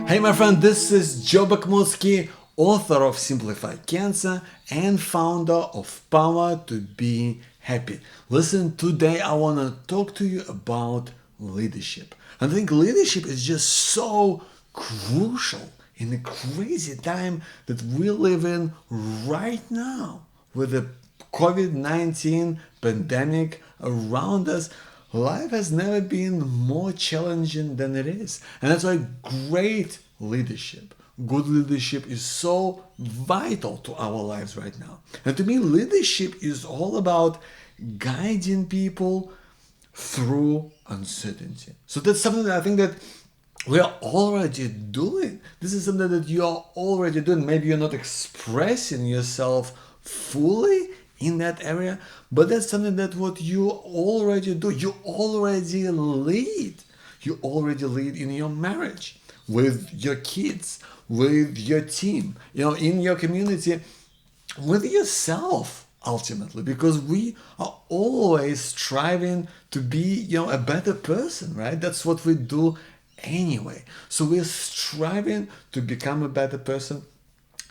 Hey my friend, this is Joe Bakhmoutski, author of Simplify Cancer and founder of Power to Be Happy. Listen, today I want to talk to you about leadership. I think leadership is just so crucial in the crazy time that we live in right now with the COVID-19 pandemic around us. Life has never been more challenging than it is. And that's why great leadership, good leadership is so vital to our lives right now. And to me, leadership is all about guiding people through uncertainty. So that's something that I think that we are already doing. This is something that you are already doing. Maybe you're not expressing yourself fully in that area, but that's something that what you already do. You already lead. You already lead in your marriage, with your kids, with your team, in your community, with yourself ultimately, because we are always striving to be, a better person, right? That's what we do anyway. So we're striving to become a better person,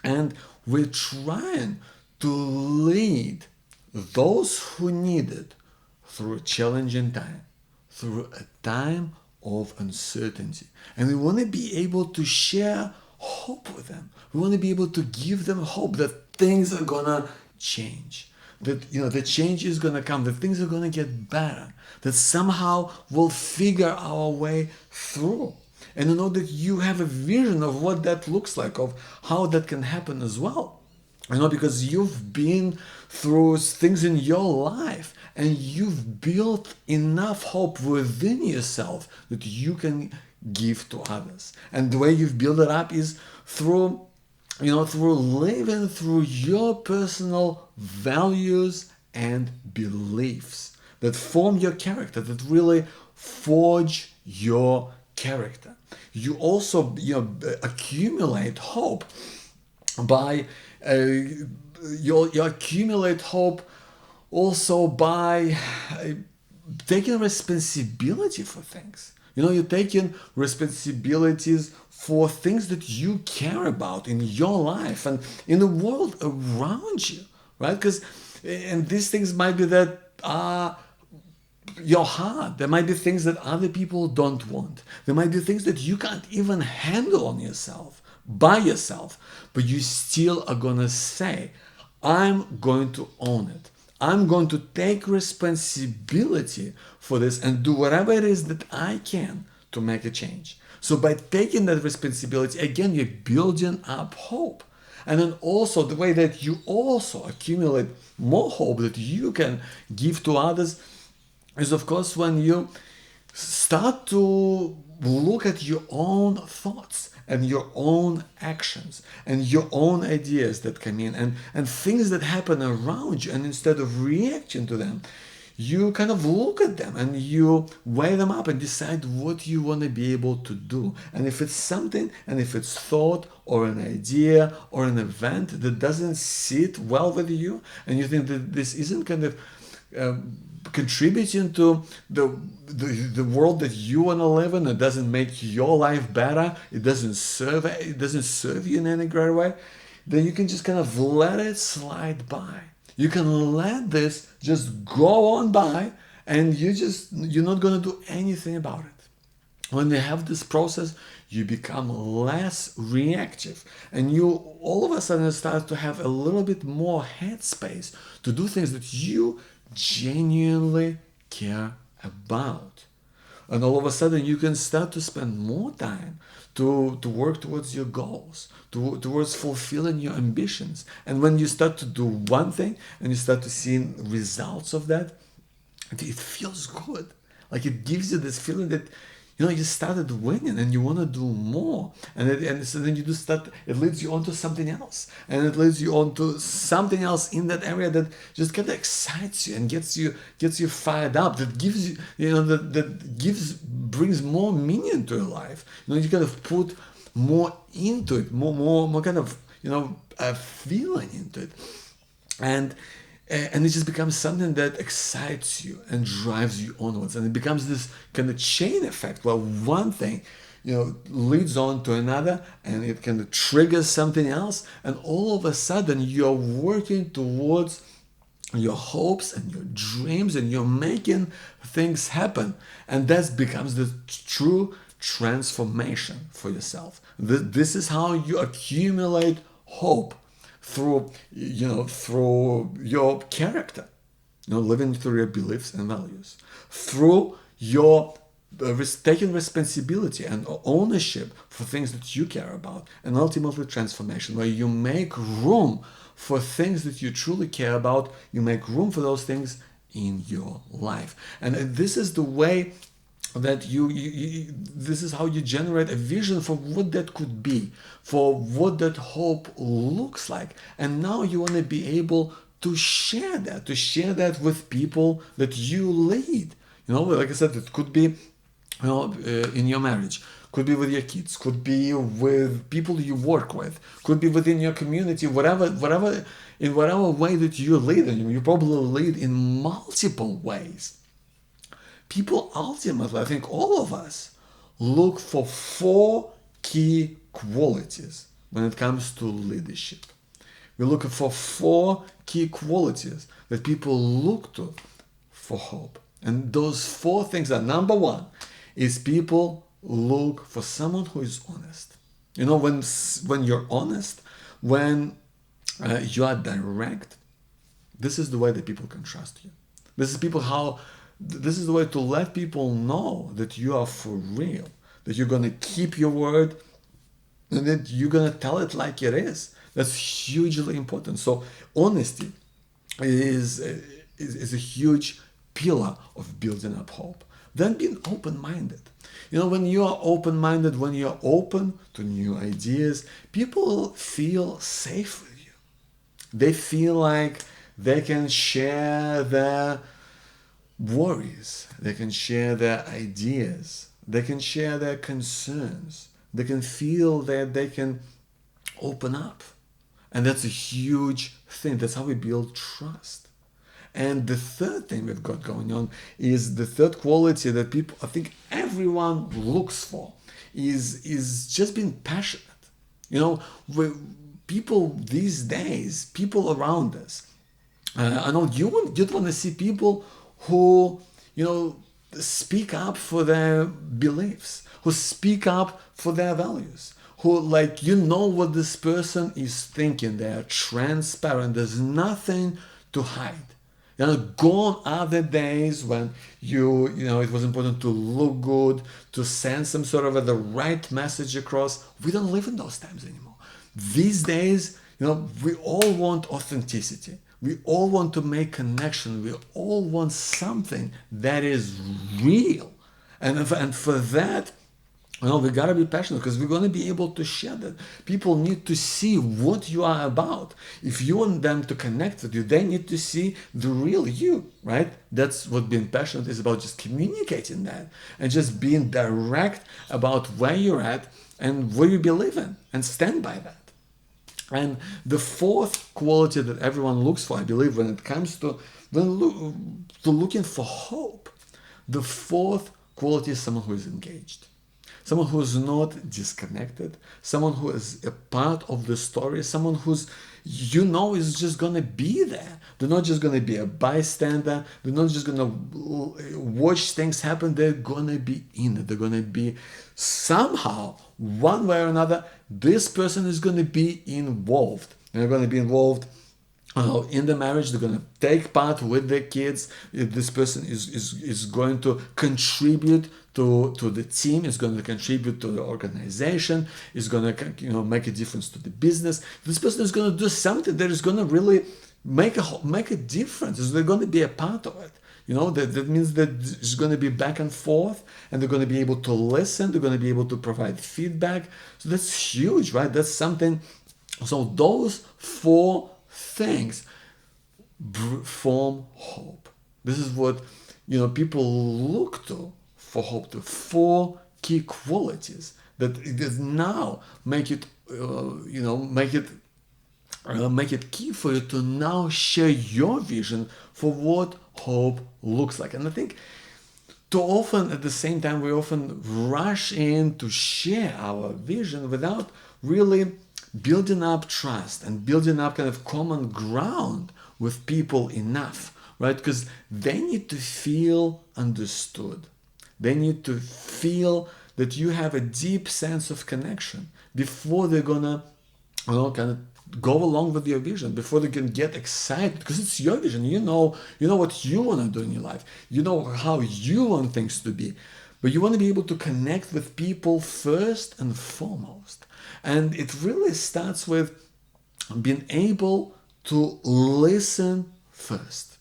and we're trying to lead those who need it through a challenging time, through a time of uncertainty. And we want to be able to share hope with them. We want to be able to give them hope that things are gonna change, that the change is gonna come, that things are gonna get better, that somehow we'll figure our way through. And to know that you have a vision of what that looks like, of how that can happen as well. Because you've been through things in your life and you've built enough hope within yourself that you can give to others. And the way you've built it up is through living through your personal values and beliefs that form your character, that really forge your character. You also accumulate hope by you accumulate hope also by taking responsibility for things. You're taking responsibilities for things that you care about in your life and in the world around you, right? And these things might be that are your heart. There might be things that other people don't want. There might be things that you can't even handle on yourself, by yourself, but you still are gonna say, I'm going to own it. I'm going to take responsibility for this and do whatever it is that I can to make a change. So by taking that responsibility, again, you're building up hope. And then also the way that you also accumulate more hope that you can give to others is, of course, when you start to look at your own thoughts and your own actions and your own ideas that come in and things that happen around you, and instead of reacting to them, you kind of look at them and you weigh them up and decide what you want to be able to do. And if it's something, and if it's thought or an idea or an event that doesn't sit well with you, and you think that this isn't kind of contributing to the world that you want to live in, it doesn't make your life better, it doesn't serve you in any great way, then you can just kind of let it slide by. You can let this just go on by, and you're not going to do anything about it. When you have this process, you become less reactive, and you all of a sudden start to have a little bit more headspace to do things that you genuinely care about. And all of a sudden you can start to spend more time to work towards your goals, towards fulfilling your ambitions. And when you start to do one thing and you start to see results of that, it feels good. Like it gives you this feeling that you started winning and you want to do more, and so then it leads you on to something else, and it leads you on to something else in that area that just kind of excites you and gets you fired up, that gives you brings more meaning to your life. You kind of put more into it, more kind of a feeling into it, and it just becomes something that excites you and drives you onwards, and it becomes this kind of chain effect where one thing leads on to another, and it can trigger something else, and all of a sudden you're working towards your hopes and your dreams, and you're making things happen, and that becomes the true transformation for yourself. This is how you accumulate hope, through through your character, living through your beliefs and values, through your taking responsibility and ownership for things that you care about, and ultimately transformation, where you make room for things that you truly care about. You make room for those things in your life, and this is the way that this is how you generate a vision for what that could be, for what that hope looks like. And now you want to be able to share that with people that you lead. Like I said, it could be in your marriage, could be with your kids, could be with people you work with, could be within your community, whatever in whatever way that you lead. And you probably lead in multiple ways. People ultimately, I think all of us, look for 4 key qualities when it comes to leadership. We're looking for 4 key qualities that people look to for hope. And those 4 things are: number 1 is people look for someone who is honest. When you're honest, when you are direct, this is the way that people can trust you. This is the way to let people know that you are for real, that you're going to keep your word, and that you're going to tell it like it is. That's hugely important. So honesty is a huge pillar of building up hope. Then being open-minded. When you are open-minded, when you're open to new ideas, people feel safe with you. They feel like they can share their worries, they can share their ideas, they can share their concerns, they can feel that they can open up. And that's a huge thing. That's how we build trust. And the third thing we've got going on is the third quality that people, I think everyone looks for, is just being passionate. People these days, people around us, I know you'd want to see people who, speak up for their beliefs, who speak up for their values, who, what this person is thinking. They are transparent. There's nothing to hide. Gone are the days when it was important to look good, to send some sort of the right message across. We don't live in those times anymore. These days, we all want authenticity. We all want to make connection. We all want something that is real. And for that, we gotta be passionate, because we're gonna be able to share that. People need to see what you are about. If you want them to connect with you, they need to see the real you, right? That's what being passionate is about, just communicating that and just being direct about where you're at and what you believe in, and stand by that. And the fourth quality that everyone looks for, I believe, when it comes to looking for hope, the fourth quality is someone who is engaged. Someone who is not disconnected, someone who is a part of the story, someone who's, is just going to be there. They're not just going to be a bystander. They're not just going to watch things happen. They're going to be in it. They're going to be somehow, one way or another, this person is going to be involved. They're going to be involved in the marriage. They're going to take part with their kids. This person is going to contribute to the team, is going to contribute to the organization, is going to make a difference to the business. This person is going to do something that is going to really make a difference. They're going to be a part of it. That means that it's going to be back and forth, and they're going to be able to listen. They're going to be able to provide feedback. So that's huge, right? That's something. So those four things form hope. This is what people look to for hope. The four key qualities that now make it key for you to now share your vision for what hope looks like. And I think too often, at the same time, we often rush in to share our vision without really building up trust and building up kind of common ground with people enough, right? Because they need to feel understood. They need to feel that you have a deep sense of connection before they're gonna, kind of go along with your vision, before they can get excited, because it's your vision. You know what you want to do in your life. You know how you want things to be, but you want to be able to connect with people first and foremost. And it really starts with being able to listen first.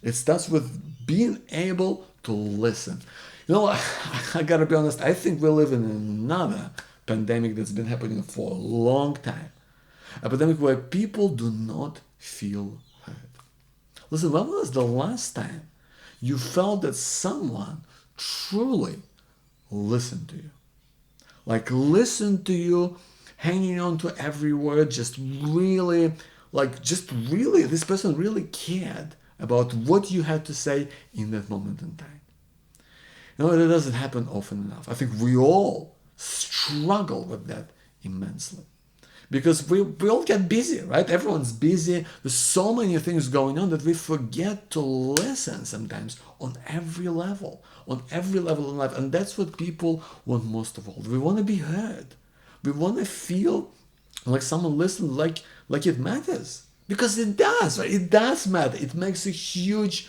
It starts with being able to listen. I gotta be honest, I think we live in another pandemic that's been happening for a long time. A pandemic where people do not feel heard. Listen, when was the last time you felt that someone truly listened to you? Like, listened to you, hanging on to every word, just really, this person really cared about what you had to say in that moment in time. It doesn't happen often enough. I think we all struggle with that immensely. Because we all get busy, right? Everyone's busy. There's so many things going on that we forget to listen sometimes on every level in life. And that's what people want most of all. We want to be heard. We want to feel like someone listens, like it matters. Because it does, right? It does matter. It makes a huge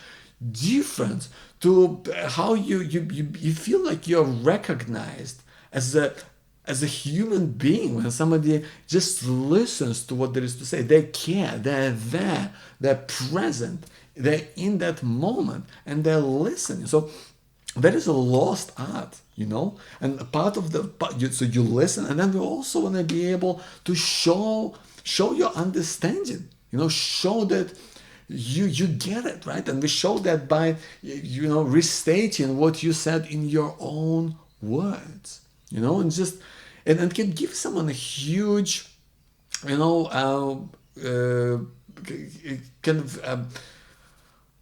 difference to how you feel like you're recognized as a human being when somebody just listens to what there is to say. They care, they're there, they're present, they're in that moment, and they're listening. So that is a lost art, and a part of so you listen, and then we also want to be able to show your understanding, show that you get it, right? And we show that by, restating what you said in your own words, and can give someone a huge, kind of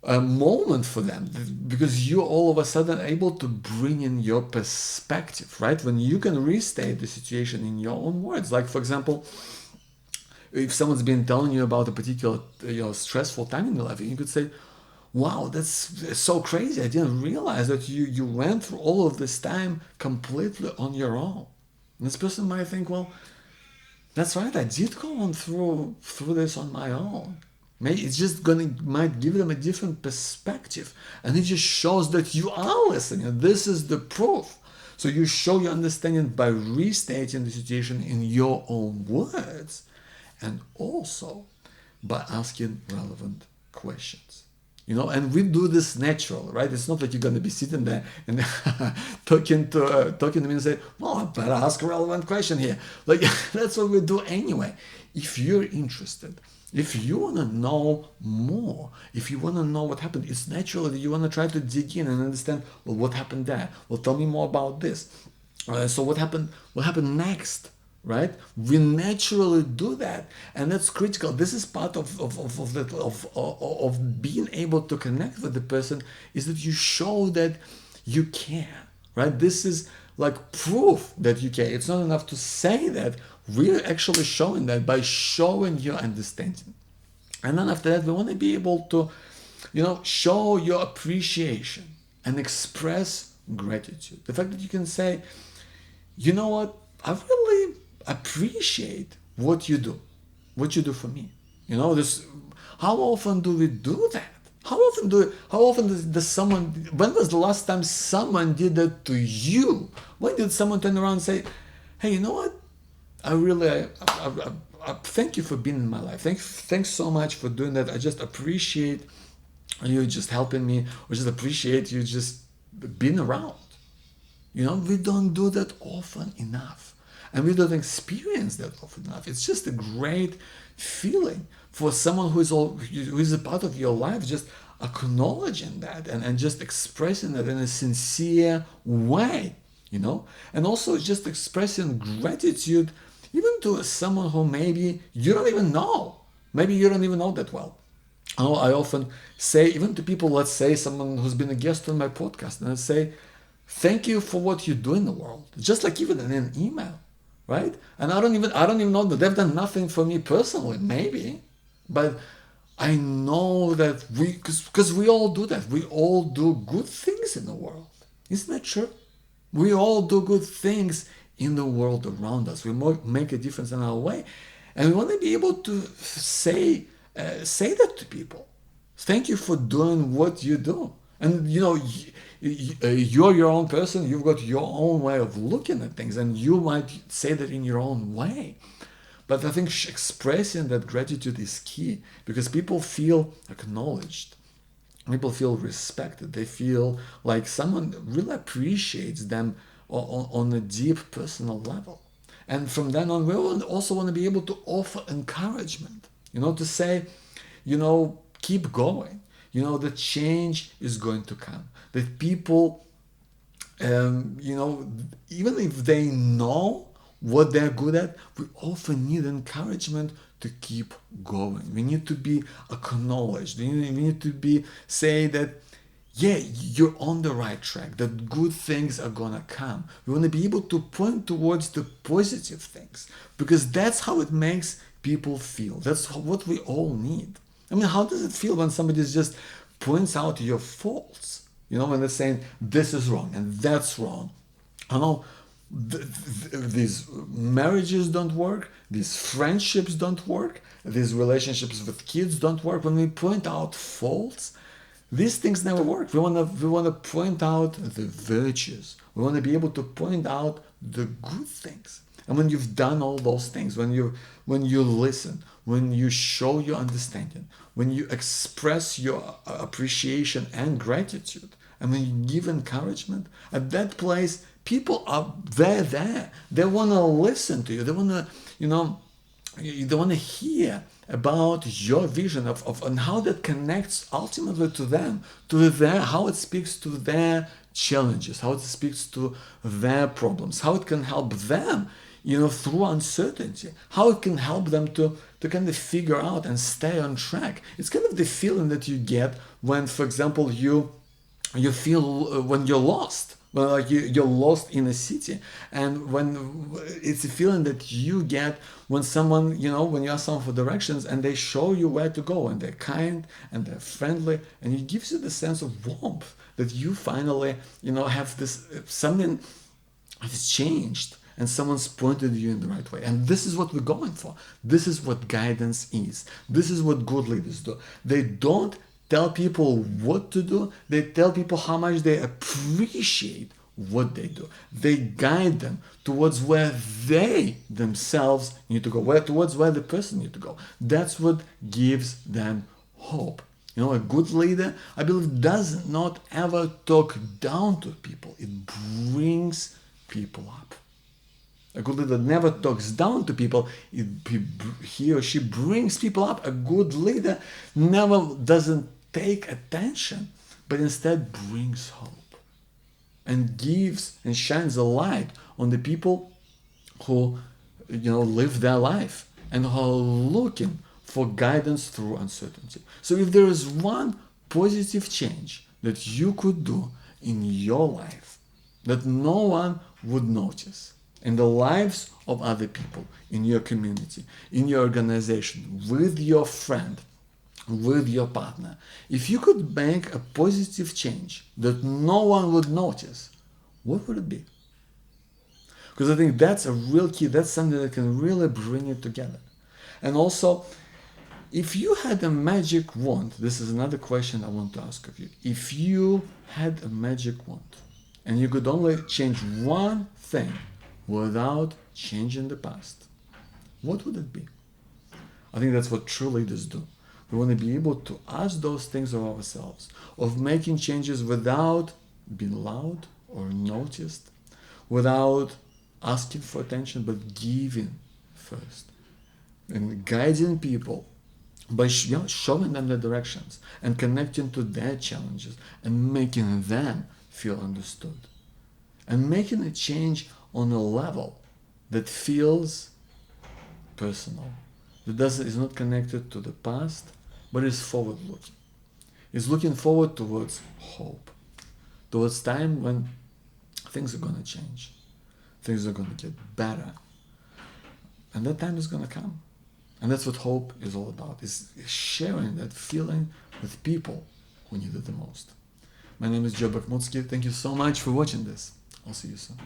a moment for them, because you all of a sudden able to bring in your perspective, right? When you can restate the situation in your own words. Like, for example, if someone's been telling you about a particular stressful time in your life, you could say, wow, that's so crazy. I didn't realize that you went through all of this time completely on your own. And this person might think, well, that's right, I did go on through this on my own. Maybe it's just might give them a different perspective. And it just shows that you are listening. This is the proof. So you show your understanding by restating the situation in your own words, and also by asking relevant questions. And we do this naturally, right? It's not that you're going to be sitting there and talking to me and say, well, I better ask a relevant question here. Like, that's what we do anyway. If you're interested, if you want to know more, if you want to know what happened, it's natural that you want to try to dig in and understand, well, what happened there? Well, tell me more about this. So what happened next? Right? We naturally do that, and that's critical. This is part of being able to connect with the person, is that you show that you care, right? This is like proof that you care. It's not enough to say that. We're actually showing that by showing your understanding. And then after that, we want to be able to, show your appreciation and express gratitude. The fact that you can say, you know what, I really appreciate what you do for me. How often do we do that? How often does someone, when was the last time someone did that to you? When did someone turn around and say, hey, you know what? I thank you for being in my life. Thanks so much for doing that. I just appreciate you just helping me, or just appreciate you just being around. We don't do that often enough. And we don't experience that often enough. It's just a great feeling for someone who is a part of your life, just acknowledging that and just expressing that in a sincere way, and also just expressing gratitude even to someone who maybe you don't even know. Maybe you don't even know that well. I often say, even to people, let's say someone who's been a guest on my podcast, and I say, thank you for what you do in the world. Just like even in an email, right? And I don't even know that they've done nothing for me personally, maybe, but I know that because we all do that. We all do good things in the world. Isn't that true? We all do good things in the world around us. We make a difference in our way, and we want to be able to say that to people. Thank you for doing what you do. And you know, you're your own person. You've got your own way of looking at things, and you might say that in your own way. But I think expressing that gratitude is key because people feel acknowledged. People feel respected. They feel like someone really appreciates them on a deep personal level. And from then on, we also want to be able to offer encouragement, to say, keep going. The change is going to come. That people, even if they know what they're good at, we often need encouragement to keep going. We need to be acknowledged. We need to say that, yeah, you're on the right track, that good things are gonna come. We want to be able to point towards the positive things because that's how it makes people feel. That's what we all need. I mean, how does it feel when somebody just points out your faults? When they're saying this is wrong and that's wrong. I know these marriages don't work, these friendships don't work, these relationships with kids don't work. When we point out faults, these things never work. We wanna point out the virtues. We want to be able to point out the good things. And when you've done all those things, when you listen, when you show your understanding, when you express your appreciation and gratitude, and when you give encouragement, at that place, people are there. They want to listen to you. They want to, they want to hear about your vision of and how that connects ultimately to them, how it speaks to their challenges, how it speaks to their problems, how it can help them, through uncertainty, how it can help them to kind of figure out and stay on track. It's kind of the feeling that you get when, for example, you feel when you're lost. Well, like you're lost in a city, and when it's a feeling that you get when someone, when you ask someone for directions and they show you where to go, and they're kind and they're friendly, and it gives you the sense of warmth that you finally, have this something has changed and someone's pointed you in the right way. And this is what we're going for. This is what guidance is. This is what good leaders do. They don't tell people what to do. They tell people how much they appreciate what they do. They guide them towards where they themselves need to go, towards where the person needs to go. That's what gives them hope. A good leader, I believe, does not ever talk down to people. It brings people up. A good leader never talks down to people. He or she brings people up. A good leader never doesn't take attention, but instead brings hope and gives and shines a light on the people who, live their life and who are looking for guidance through uncertainty. So if there is one positive change that you could do in your life that no one would notice, in the lives of other people, in your community, in your organization, with your friend, with your partner, if you could make a positive change that no one would notice, what would it be? Because I think that's a real key. That's something that can really bring it together. And also, if you had a magic wand, this is another question I want to ask of you. If you had a magic wand and you could only change one thing without changing the past, what would it be? I think that's what true leaders do. We want to be able to ask those things of ourselves, of making changes without being loud or noticed, without asking for attention, but giving first, and guiding people by showing them the directions and connecting to their challenges and making them feel understood, and making a change on a level that feels personal, that is not connected to the past but it's forward looking. It's looking forward towards hope, towards time when things are going to change, things are going to get better, and that time is going to come. And that's what hope is all about, is sharing that feeling with people who need it the most. My name is Joe Bakhmoutski. Thank you so much for watching this. I'll see you soon.